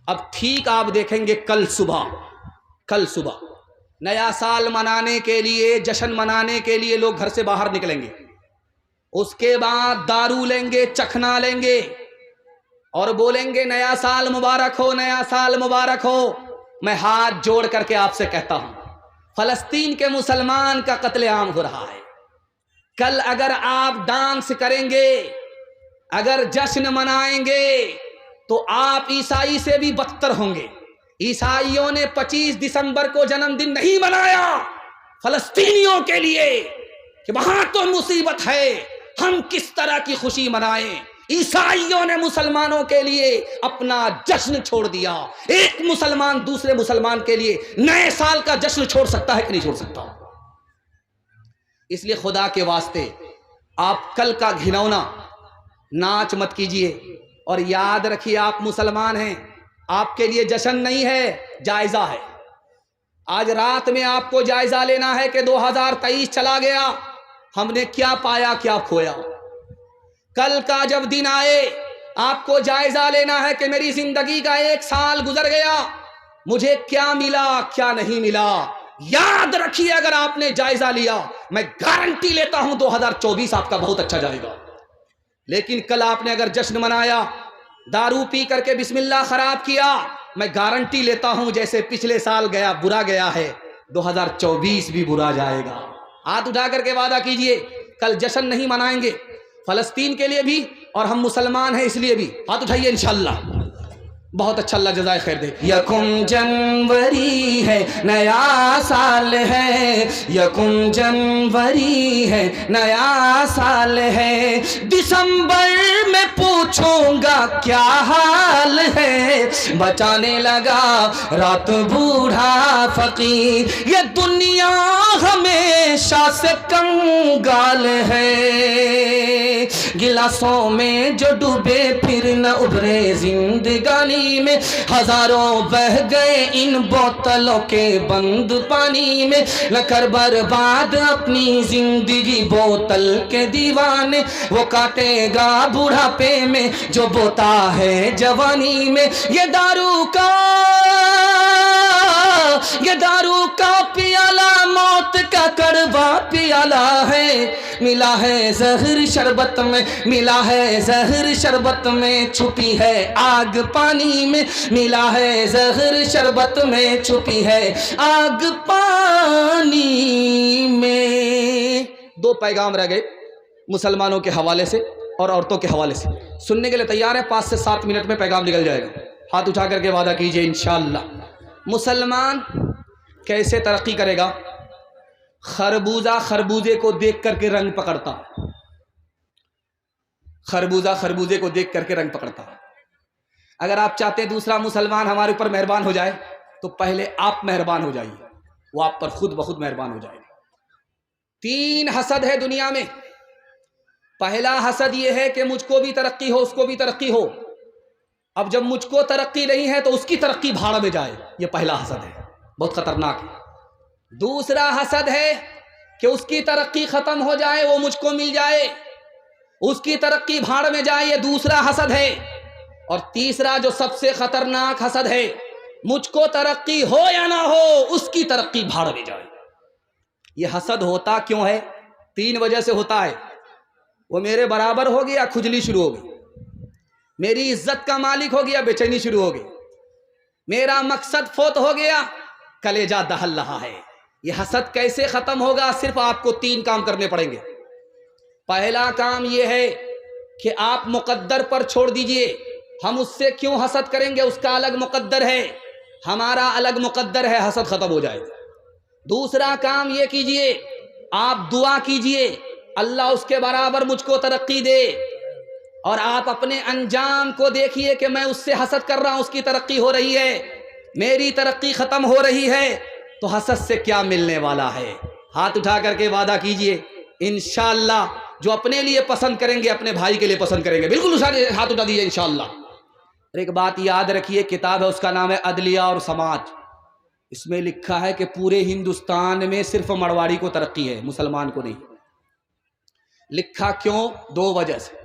اب ٹھیک آپ دیکھیں گے کل صبح نیا سال منانے کے لیے، جشن منانے کے لیے لوگ گھر سے باہر نکلیں گے، اس کے بعد دارو لیں گے، چکھنا لیں گے اور بولیں گے نیا سال مبارک ہو، نیا سال مبارک ہو۔ میں ہاتھ جوڑ کر کے آپ سے کہتا ہوں، فلسطین کے مسلمان کا قتل عام ہو رہا ہے۔ کل اگر آپ ڈانس کریں گے، اگر جشن منائیں گے تو آپ عیسائی سے بھی بدتر ہوں گے۔ عیسائیوں نے 25 دسمبر کو جنم دن نہیں منایا فلسطینیوں کے لیے کہ وہاں تو مصیبت ہے، ہم کس طرح کی خوشی منائیں۔ عیسائیوں نے مسلمانوں کے لیے اپنا جشن چھوڑ دیا۔ ایک مسلمان دوسرے مسلمان کے لیے نئے سال کا جشن چھوڑ سکتا ہے کہ نہیں چھوڑ سکتا؟ اس لیے خدا کے واسطے آپ کل کا گھنونا ناچ مت کیجئے، اور یاد رکھیے آپ مسلمان ہیں، آپ کے لیے جشن نہیں ہے، جائزہ ہے۔ آج رات میں آپ کو جائزہ لینا ہے کہ 2023 چلا گیا، ہم نے کیا پایا کیا کھویا۔ کل کا جب دن آئے آپ کو جائزہ لینا ہے کہ میری زندگی کا 1 سال گزر گیا، مجھے کیا ملا کیا نہیں ملا۔ یاد رکھیے اگر آپ نے جائزہ لیا، میں گارنٹی لیتا ہوں 2024 آپ کا بہت اچھا جائے گا۔ لیکن کل آپ نے اگر جشن منایا، دارو پی کر کے بسم اللہ خراب کیا، میں گارنٹی لیتا ہوں جیسے پچھلے سال گیا برا گیا ہے، 2024 بھی برا جائے گا۔ ہاتھ اٹھا کر کے وعدہ کیجئے کل جشن نہیں منائیں گے، فلسطین کے لیے بھی اور ہم مسلمان ہیں اس لیے بھی۔ ہاتھ اٹھائیے انشاءاللہ۔ بہت اچھا، اللہ جزائے خیر دے۔ یکم جنوری ہے نیا سال ہے، یکم جنوری ہے نیا سال ہے، دسمبر میں پوچھوں گا کیا حال ہے، بچانے لگا رات بوڑھا فقیر، یہ دنیا ہمیشہ سے کنگال ہے، گلاسوں میں جو ڈوبے پھر نہ ابھرے زندگانی میں، ہزاروں بہ گئے ان بوتلوں کے بند پانی میں، نہ کر برباد اپنی زندگی بوتل کے دیوانے، وہ کاٹے گا بڑھاپے میں جو بوتا ہے جوانی میں، یہ دارو کا پیالہ موت کا کڑوا پیالہ ہے، ملا ہے زہر شربت میں، ملا ہے زہر شربت میں، چھپی ہے آگ پانی میں، ملا ہے زہر شربت میں، چھپی ہے آگ پانی میں۔ 2 پیغام رہ گئے مسلمانوں کے حوالے سے اور عورتوں کے حوالے سے، سننے کے لیے تیار ہے؟ 5 سے 7 منٹ میں پیغام نکل جائے گا۔ ہاتھ اٹھا کر کے وعدہ کیجئے انشاءاللہ۔ مسلمان کیسے ترقی کرے گا؟ خربوزہ خربوزے کو دیکھ کر کے رنگ پکڑتا، خربوزہ خربوزے کو دیکھ کر کے رنگ پکڑتا۔ اگر آپ چاہتے ہیں دوسرا مسلمان ہمارے اوپر مہربان ہو جائے تو پہلے آپ مہربان ہو جائیے، وہ آپ پر خود بخود مہربان ہو جائے گا۔ 3 حسد ہے دنیا میں۔ پہلا حسد یہ ہے کہ مجھ کو بھی ترقی ہو، اس کو بھی ترقی ہو۔ اب جب مجھ کو ترقی نہیں ہے تو اس کی ترقی بھاڑ میں جائے، یہ پہلا حسد ہے، بہت خطرناک ہے۔ دوسرا حسد ہے کہ اس کی ترقی ختم ہو جائے، وہ مجھ کو مل جائے، اس کی ترقی بھاڑ میں جائے، یہ دوسرا حسد ہے۔ اور تیسرا جو سب سے خطرناک حسد ہے، مجھ کو ترقی ہو یا نہ ہو اس کی ترقی بھاڑ میں جائے۔ یہ حسد ہوتا کیوں ہے؟ 3 وجہ سے ہوتا ہے۔ وہ میرے برابر ہو گیا، کھجلی شروع ہو گئی، میری عزت کا مالک ہو گیا، بے چینی شروع ہو گئی، میرا مقصد فوت ہو گیا، کلیجہ دہل رہا ہے۔ یہ حسد کیسے ختم ہوگا؟ صرف آپ کو 3 کام کرنے پڑیں گے۔ پہلا کام یہ ہے کہ آپ مقدر پر چھوڑ دیجئے، ہم اس سے کیوں حسد کریں گے، اس کا الگ مقدر ہے، ہمارا الگ مقدر ہے، حسد ختم ہو جائے گا۔ دوسرا کام یہ کیجئے، آپ دعا کیجئے اللہ اس کے برابر مجھ کو ترقی دے، اور آپ اپنے انجام کو دیکھیے کہ میں اس سے حسد کر رہا ہوں، اس کی ترقی ہو رہی ہے، میری ترقی ختم ہو رہی ہے، تو حسد سے کیا ملنے والا ہے؟ ہاتھ اٹھا کر کے وعدہ کیجئے انشاءاللہ جو اپنے لیے پسند کریں گے اپنے بھائی کے لیے پسند کریں گے۔ بالکل ہاتھ اٹھا دیجئے انشاءاللہ۔ ایک بات یاد رکھیے، کتاب ہے اس کا نام ہے عدلیہ اور سماج، اس میں لکھا ہے کہ پورے ہندوستان میں صرف مرواڑی کو ترقی ہے، مسلمان کو نہیں۔ لکھا کیوں؟ 2 وجہ سے۔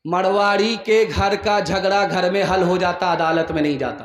مرواڑی کے گھر کا جھگڑا گھر میں حل ہو جاتا، عدالت میں نہیں جاتا۔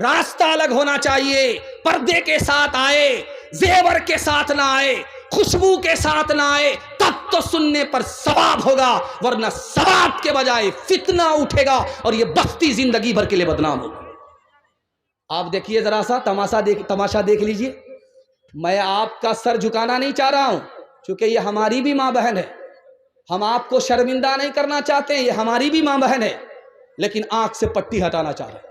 راستہ الگ ہونا چاہیے، پردے کے ساتھ آئے، زیور کے ساتھ نہ آئے، خوشبو کے ساتھ نہ آئے، تب تو سننے پر ثواب ہوگا، ورنہ ثواب کے بجائے فتنہ اٹھے گا اور یہ بستی زندگی بھر کے لیے بدنام ہوگی۔ آپ دیکھیے ذرا سا تماشا دیکھ لیجئے۔ میں آپ کا سر جھکانا نہیں چاہ رہا ہوں، چونکہ یہ ہماری بھی ماں بہن ہے، ہم آپ کو شرمندہ نہیں کرنا چاہتے ہیں، یہ ہماری بھی ماں بہن ہے، لیکن آنکھ سے پٹی ہٹانا چاہ رہے ہیں۔